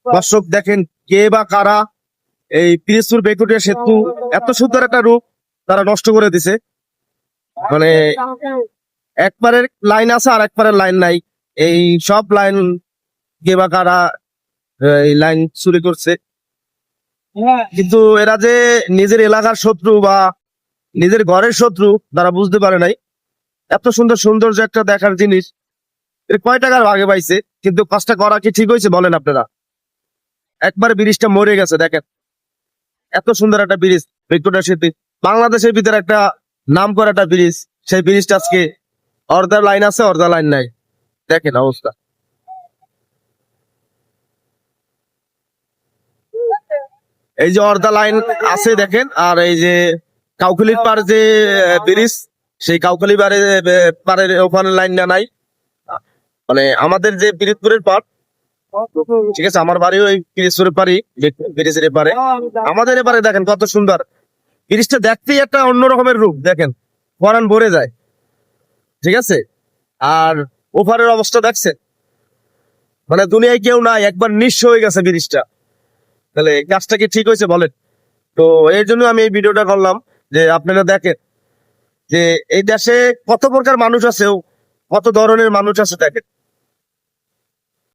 দর্শক দেখেন কে বা কারা এই পিরিজপুর বেকুটিয়া সেতু এত সুন্দর একটা রূপ তারা নষ্ট করে দিছে। মানে একবারের লাইন আছে আর একবারের লাইন নাই। এই সব লাইন কে বা কারা এই লাইন চুরি করছে, কিন্তু এরা যে নিজের এলাকার শত্রু বা নিজের ঘরের শত্রু তারা বুঝতে পারে নাই। এত সুন্দর সৌন্দর্য একটা দেখার জিনিস এর কয় টাকার ভাগে পাইছে, কিন্তু কাজটা করা কি ঠিক হয়েছে বলেন আপনারা? একবার ব্রিজটা মরে গেছে দেখেন। এত সুন্দর একটা ব্রিজ ভিক্টোরিয়া সেতু, বাংলাদেশের ভিতরে একটা নাম করা একটা ব্রিজ, সেই ব্রিজটা আজকে অর্ধা লাইন আছে অর্ধা লাইন নাই। দেখেন অবস্থা। এই যে অর্ধা লাইন আছে দেখেন, আর এই যে কাউখালীর পার যে ব্রিজ, সেই কাউখালী পারের ওখানে লাইনটা নাই। মানে আমাদের যে পিরিজপুরের পার, ঠিক আছে, আমার বাড়ি ওই পিরিজপুরের পারি, ব্রিজের এপারে। আমাদের এপারে দেখেন কত সুন্দর ব্রিজটা, দেখতেই একটা অন্য রকমের রূপ। দেখেন পরান ভরে যায়, ঠিক আছে। আর ওপারের অবস্থা দেখছেন, মানে দুনিয়ায় কেউ নাই, একবার নিঃস্ব হয়ে গেছে ব্রিজটা। তাহলে কাজটা কি ঠিক হয়েছে বলেন? তো এর জন্য আমি এই ভিডিওটা করলাম, যে আপনারা দেখেন যে এই দেশে কত প্রকার মানুষ আছে, কত ধরনের মানুষ আছে দেখেন।